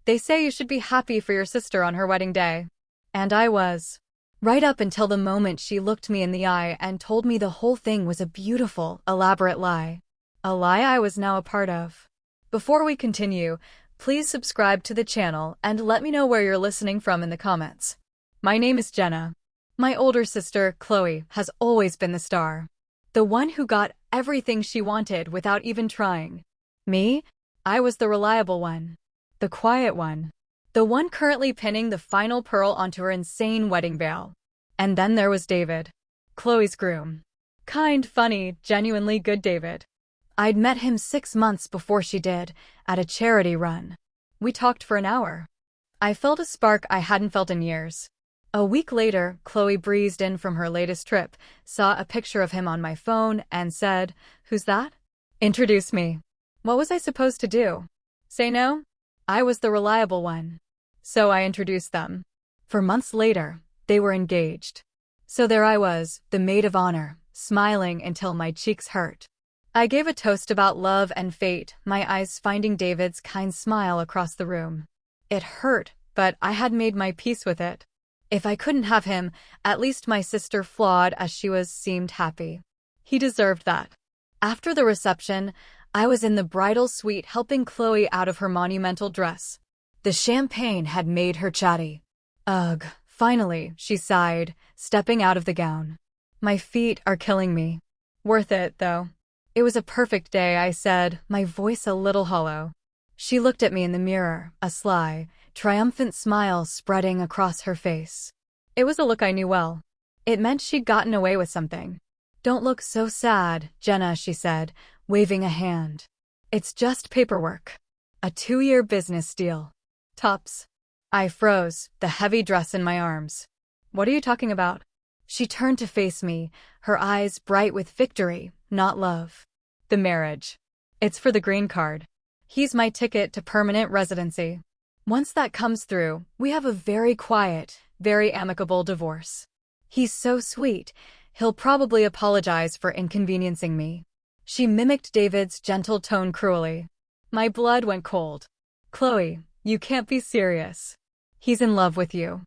They say you should be happy for your sister on her wedding day. And I was. Right up until the moment she looked me in the eye and told me the whole thing was a beautiful, elaborate lie. A lie I was now a part of. Before we continue, please subscribe to the channel and let me know where you're listening from in the comments. My name is Jenna. My older sister, Chloe, has always been the star. The one who got everything she wanted without even trying. Me? I was the reliable one. The quiet one. The one currently pinning the final pearl onto her insane wedding veil. And then there was David. Chloe's groom. Kind, funny, genuinely good David. I'd met him 6 months before she did, at a charity run. We talked for an hour. I felt a spark I hadn't felt in years. A week later, Chloe breezed in from her latest trip, saw a picture of him on my phone, and said, "Who's that?" Introduce me. What was I supposed to do? Say no? I was the reliable one. So I introduced them. For months later, they were engaged. So there I was, the maid of honor, smiling until my cheeks hurt. I gave a toast about love and fate, my eyes finding David's kind smile across the room. It hurt, but I had made my peace with it. If I couldn't have him, at least my sister, flawed as she was, seemed happy. He deserved that. After the reception, I was in the bridal suite helping Chloe out of her monumental dress. The champagne had made her chatty. Ugh, finally, she sighed, stepping out of the gown. My feet are killing me. Worth it, though. It was a perfect day, I said, my voice a little hollow. She looked at me in the mirror, a sly, triumphant smile spreading across her face. It was a look I knew well. It meant she'd gotten away with something. Don't look so sad, Jenna, she said, waving a hand. It's just paperwork. A 2-year business deal. Tops. I froze, the heavy dress in my arms. What are you talking about? She turned to face me, her eyes bright with victory, not love. The marriage. It's for the green card. He's my ticket to permanent residency. Once that comes through, we have a very quiet, very amicable divorce. He's so sweet, he'll probably apologize for inconveniencing me. She mimicked David's gentle tone cruelly. My blood went cold. Chloe, you can't be serious. He's in love with you.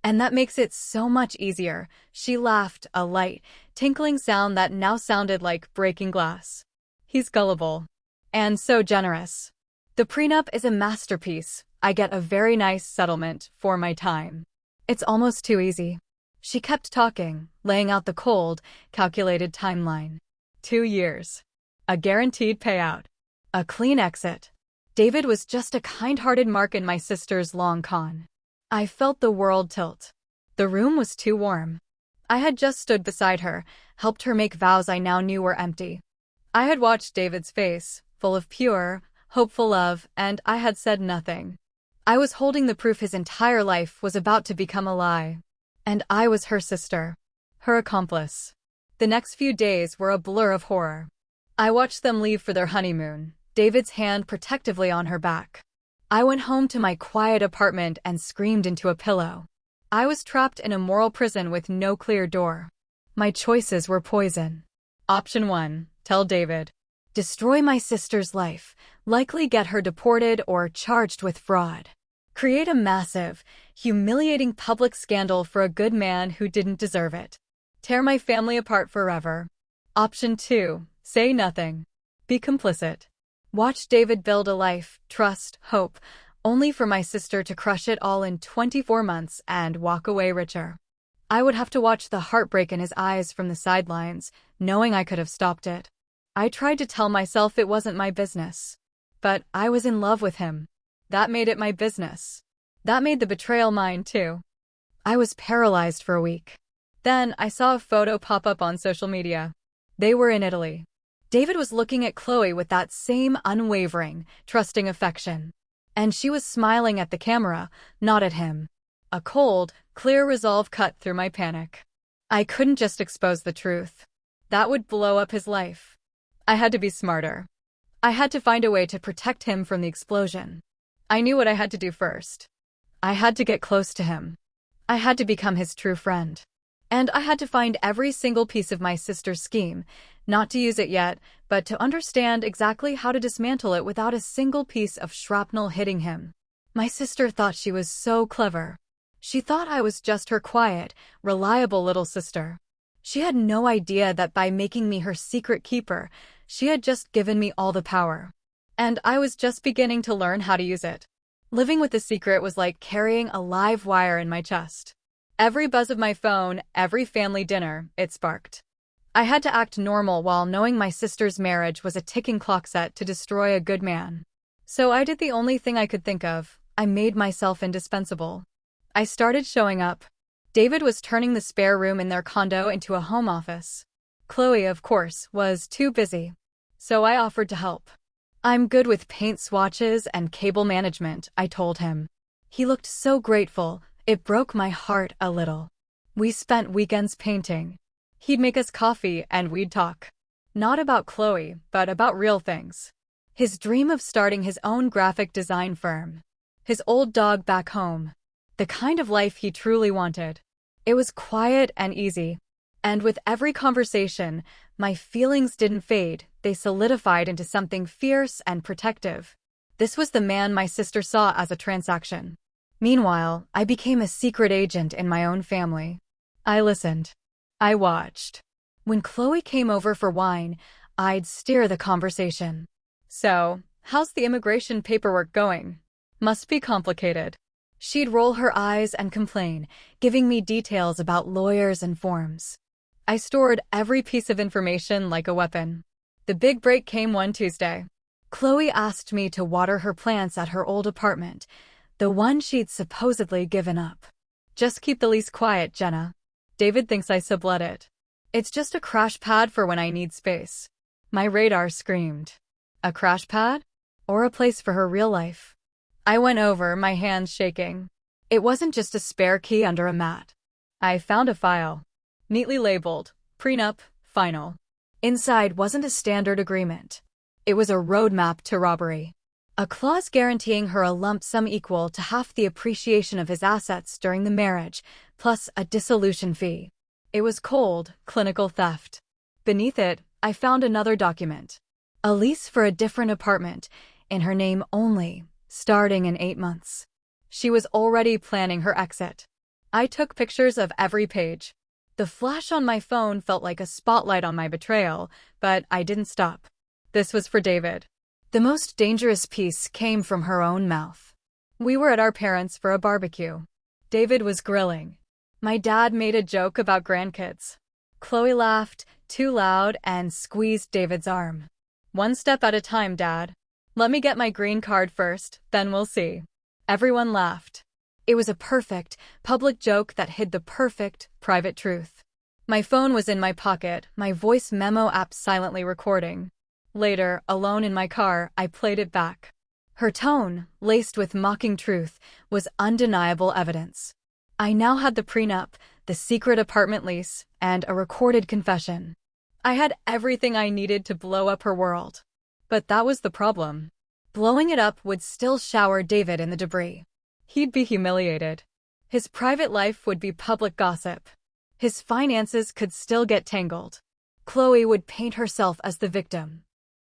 And that makes it so much easier. She laughed, a light, tinkling sound that now sounded like breaking glass. He's gullible. And so generous. The prenup is a masterpiece. I get a very nice settlement for my time. It's almost too easy. She kept talking, laying out the cold, calculated timeline. 2 years. A guaranteed payout. A clean exit. David was just a kind-hearted mark in my sister's long con. I felt the world tilt. The room was too warm. I had just stood beside her, helped her make vows I now knew were empty. I had watched David's face, full of pure, hopeful love, and I had said nothing. I was holding the proof his entire life was about to become a lie. And I was her sister. Her accomplice. The next few days were a blur of horror. I watched them leave for their honeymoon, David's hand protectively on her back. I went home to my quiet apartment and screamed into a pillow. I was trapped in a moral prison with no clear door. My choices were poison. Option 1, tell David. Destroy my sister's life, likely get her deported or charged with fraud. Create a massive, humiliating public scandal for a good man who didn't deserve it. Tear my family apart forever. Option 2, say nothing. Be complicit. Watch David build a life, trust, hope, only for my sister to crush it all in 24 months and walk away richer. I would have to watch the heartbreak in his eyes from the sidelines, knowing I could have stopped it. I tried to tell myself it wasn't my business. But I was in love with him. That made it my business. That made the betrayal mine, too. I was paralyzed for a week. Then I saw a photo pop up on social media. They were in Italy. David was looking at Chloe with that same unwavering, trusting affection. And she was smiling at the camera, not at him. A cold, clear resolve cut through my panic. I couldn't just expose the truth. That would blow up his life. I had to be smarter. I had to find a way to protect him from the explosion. I knew what I had to do first. I had to get close to him. I had to become his true friend. And I had to find every single piece of my sister's scheme, not to use it yet, but to understand exactly how to dismantle it without a single piece of shrapnel hitting him. My sister thought she was so clever. She thought I was just her quiet, reliable little sister. She had no idea that by making me her secret keeper, she had just given me all the power. And I was just beginning to learn how to use it. Living with the secret was like carrying a live wire in my chest. Every buzz of my phone, every family dinner, it sparked. I had to act normal while knowing my sister's marriage was a ticking clock set to destroy a good man. So I did the only thing I could think of. I made myself indispensable. I started showing up. David was turning the spare room in their condo into a home office. Chloe, of course, was too busy. So I offered to help. I'm good with paint swatches and cable management, I told him. He looked so grateful, it broke my heart a little. We spent weekends painting. He'd make us coffee and we'd talk. Not about Chloe, but about real things. His dream of starting his own graphic design firm. His old dog back home. The kind of life he truly wanted. It was quiet and easy. And with every conversation, my feelings didn't fade, they solidified into something fierce and protective. This was the man my sister saw as a transaction. Meanwhile, I became a secret agent in my own family. I listened. I watched. When Chloe came over for wine, I'd steer the conversation. So, how's the immigration paperwork going? Must be complicated. She'd roll her eyes and complain, giving me details about lawyers and forms. I stored every piece of information like a weapon. The big break came one Tuesday. Chloe asked me to water her plants at her old apartment, the one she'd supposedly given up. Just keep the lease quiet, Jenna. David thinks I sublet it. It's just a crash pad for when I need space. My radar screamed. A crash pad? Or a place for her real life? I went over, my hands shaking. It wasn't just a spare key under a mat. I found a file. Neatly labeled, prenup, final. Inside wasn't a standard agreement. It was a roadmap to robbery. A clause guaranteeing her a lump sum equal to half the appreciation of his assets during the marriage, plus a dissolution fee. It was cold, clinical theft. Beneath it, I found another document. A lease for a different apartment, in her name only, starting in 8 months. She was already planning her exit. I took pictures of every page. The flash on my phone felt like a spotlight on my betrayal, but I didn't stop. This was for David. The most dangerous piece came from her own mouth. We were at our parents' for a barbecue. David was grilling. My dad made a joke about grandkids. Chloe laughed, too loud, and squeezed David's arm. One step at a time, Dad. Let me get my green card first, then we'll see. Everyone laughed. It was a perfect, public joke that hid the perfect, private truth. My phone was in my pocket, my voice memo app silently recording. Later, alone in my car, I played it back. Her tone, laced with mocking truth, was undeniable evidence. I now had the prenup, the secret apartment lease, and a recorded confession. I had everything I needed to blow up her world. But that was the problem. Blowing it up would still shower David in the debris. He'd be humiliated. His private life would be public gossip. His finances could still get tangled. Chloe would paint herself as the victim.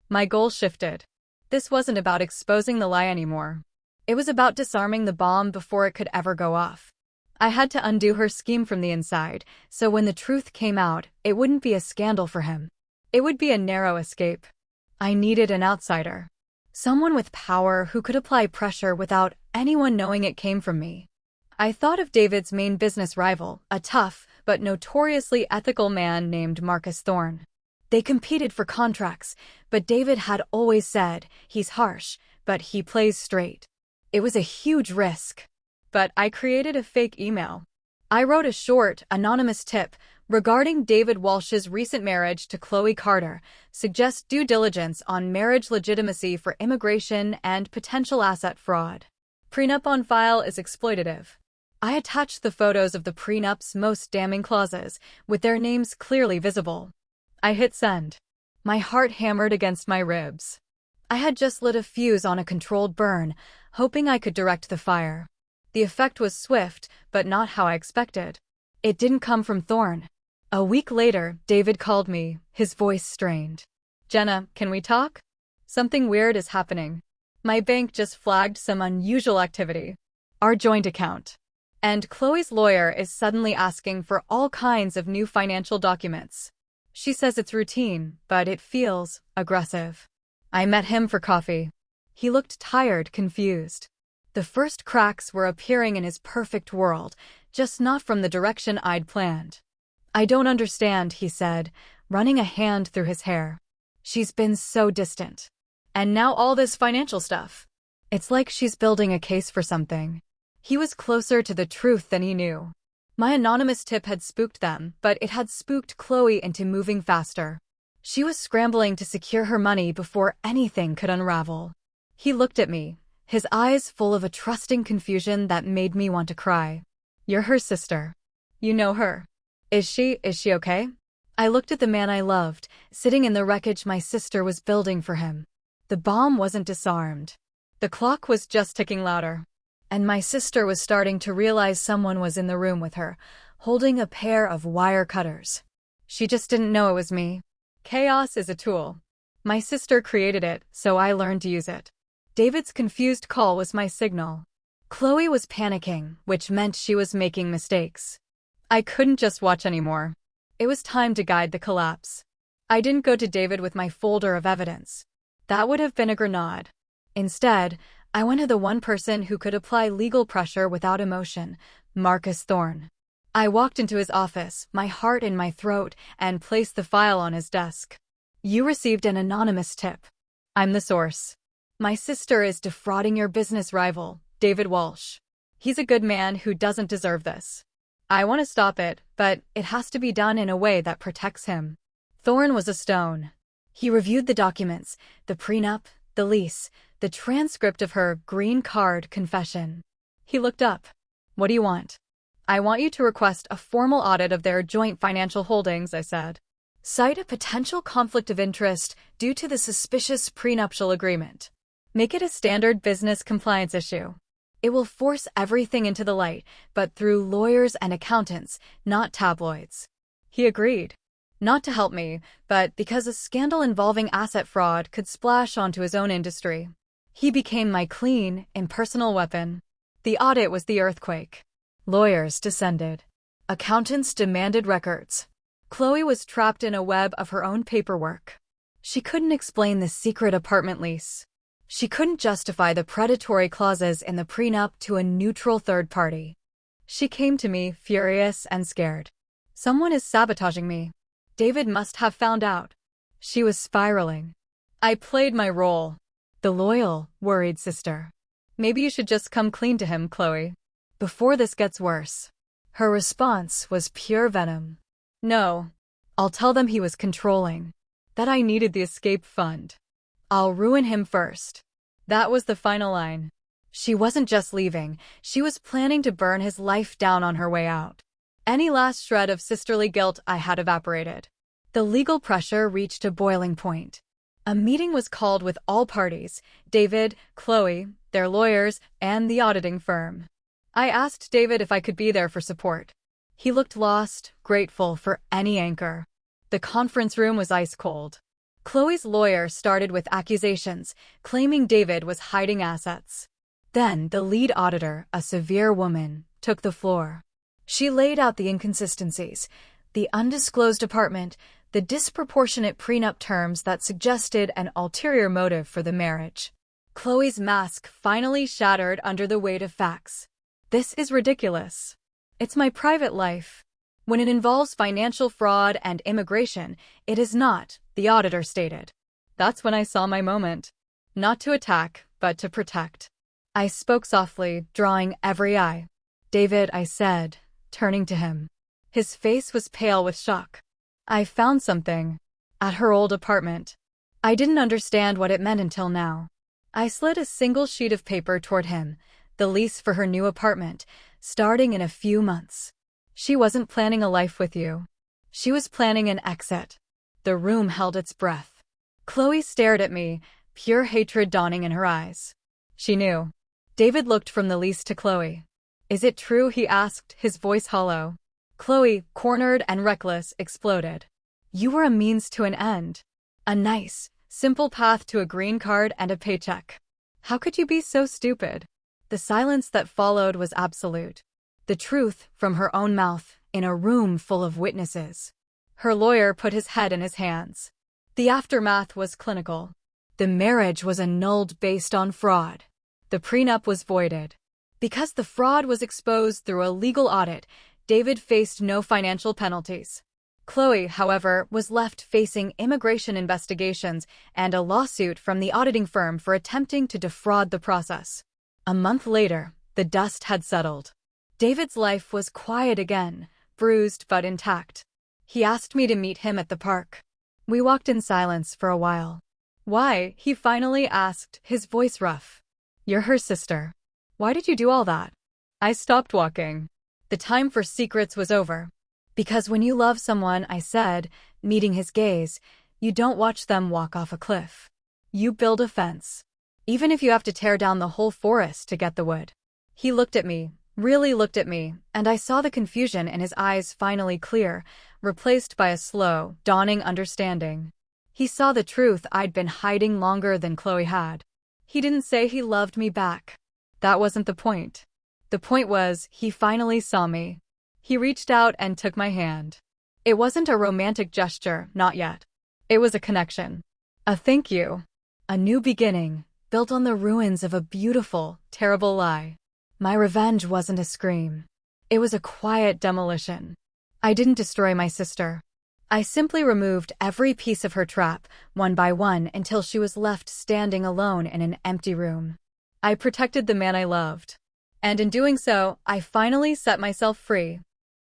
My goal shifted. This wasn't about exposing the lie anymore. It was about disarming the bomb before it could ever go off. I had to undo her scheme from the inside, so when the truth came out, it wouldn't be a scandal for him. It would be a narrow escape. I needed an outsider. Someone with power who could apply pressure without anyone knowing it came from me. I thought of David's main business rival, a tough but notoriously ethical man named Marcus Thorne. They competed for contracts, but David had always said, he's harsh, but he plays straight. It was a huge risk. But I created a fake email. I wrote a short, anonymous tip regarding David Walsh's recent marriage to Chloe Carter, suggest due diligence on marriage legitimacy for immigration and potential asset fraud. Prenup on file is exploitative. I attached the photos of the prenup's most damning clauses, with their names clearly visible. I hit send. My heart hammered against my ribs. I had just lit a fuse on a controlled burn, hoping I could direct the fire. The effect was swift, but not how I expected. It didn't come from Thorne. A week later, David called me, his voice strained. Jenna, can we talk? Something weird is happening. My bank just flagged some unusual activity. Our joint account. And Chloe's lawyer is suddenly asking for all kinds of new financial documents. She says it's routine, but it feels aggressive. I met him for coffee. He looked tired, confused. The first cracks were appearing in his perfect world, just not from the direction I'd planned. I don't understand, he said, running a hand through his hair. She's been so distant. And now all this financial stuff. It's like she's building a case for something. He was closer to the truth than he knew. My anonymous tip had spooked them, but it had spooked Chloe into moving faster. She was scrambling to secure her money before anything could unravel. He looked at me, his eyes full of a trusting confusion that made me want to cry. You're her sister. You know her. Is she okay? I looked at the man I loved, sitting in the wreckage my sister was building for him. The bomb wasn't disarmed. The clock was just ticking louder. And my sister was starting to realize someone was in the room with her, holding a pair of wire cutters. She just didn't know it was me. Chaos is a tool. My sister created it, so I learned to use it. David's confused call was my signal. Chloe was panicking, which meant she was making mistakes. I couldn't just watch anymore. It was time to guide the collapse. I didn't go to David with my folder of evidence. That would have been a grenade. Instead, I went to the one person who could apply legal pressure without emotion, Marcus Thorne. I walked into his office, my heart in my throat, and placed the file on his desk. You received an anonymous tip. I'm the source. My sister is defrauding your business rival, David Walsh. He's a good man who doesn't deserve this. I want to stop it, but it has to be done in a way that protects him. Thorne was a stone. He reviewed the documents, the prenup, the lease, the transcript of her green card confession. He looked up. What do you want? I want you to request a formal audit of their joint financial holdings, I said. Cite a potential conflict of interest due to the suspicious prenuptial agreement. Make it a standard business compliance issue. It will force everything into the light, but through lawyers and accountants, not tabloids. He agreed. Not to help me, but because a scandal involving asset fraud could splash onto his own industry. He became my clean, impersonal weapon. The audit was the earthquake. Lawyers descended. Accountants demanded records. Chloe was trapped in a web of her own paperwork. She couldn't explain the secret apartment lease. She couldn't justify the predatory clauses in the prenup to a neutral third party. She came to me, furious and scared. Someone is sabotaging me. David must have found out. She was spiraling. I played my role. The loyal, worried sister. Maybe you should just come clean to him, Chloe. Before this gets worse. Her response was pure venom. No. I'll tell them he was controlling. That I needed the escape fund. I'll ruin him first. That was the final line. She wasn't just leaving, she was planning to burn his life down on her way out. Any last shred of sisterly guilt I had evaporated. The legal pressure reached a boiling point. A meeting was called with all parties, David, Chloe, their lawyers, and the auditing firm. I asked David if I could be there for support. He looked lost, grateful for any anchor. The conference room was ice cold. Chloe's lawyer started with accusations, claiming David was hiding assets. Then the lead auditor, a severe woman, took the floor. She laid out the inconsistencies, the undisclosed apartment, the disproportionate prenup terms that suggested an ulterior motive for the marriage. Chloe's mask finally shattered under the weight of facts. This is ridiculous. It's my private life. When it involves financial fraud and immigration, it is not, the auditor stated. That's when I saw my moment. Not to attack, but to protect. I spoke softly, drawing every eye. David, I said, turning to him. His face was pale with shock. I found something. At her old apartment. I didn't understand what it meant until now. I slid a single sheet of paper toward him, the lease for her new apartment, starting in a few months. She wasn't planning a life with you. She was planning an exit. The room held its breath. Chloe stared at me, pure hatred dawning in her eyes. She knew. David looked from the lease to Chloe. Is it true? He asked, his voice hollow. Chloe, cornered and reckless, exploded. You were a means to an end. A nice, simple path to a green card and a paycheck. How could you be so stupid? The silence that followed was absolute. The truth from her own mouth in a room full of witnesses. Her lawyer put his head in his hands. The aftermath was clinical. The marriage was annulled based on fraud. The prenup was voided. Because the fraud was exposed through a legal audit, David faced no financial penalties. Chloe, however, was left facing immigration investigations and a lawsuit from the auditing firm for attempting to defraud the process. A month later, the dust had settled. David's life was quiet again, bruised but intact. He asked me to meet him at the park. We walked in silence for a while. Why? He finally asked, his voice rough. You're her sister. Why did you do all that? I stopped walking. The time for secrets was over. Because when you love someone, I said, meeting his gaze, you don't watch them walk off a cliff. You build a fence. Even if you have to tear down the whole forest to get the wood. He looked at me, really looked at me, and I saw the confusion in his eyes finally clear, replaced by a slow, dawning understanding. He saw the truth I'd been hiding longer than Chloe had. He didn't say he loved me back. That wasn't the point. The point was, he finally saw me. He reached out and took my hand. It wasn't a romantic gesture, not yet. It was a connection. A thank you. A new beginning, built on the ruins of a beautiful, terrible lie. My revenge wasn't a scream. It was a quiet demolition. I didn't destroy my sister. I simply removed every piece of her trap, one by one, until she was left standing alone in an empty room. I protected the man I loved. And in doing so, I finally set myself free.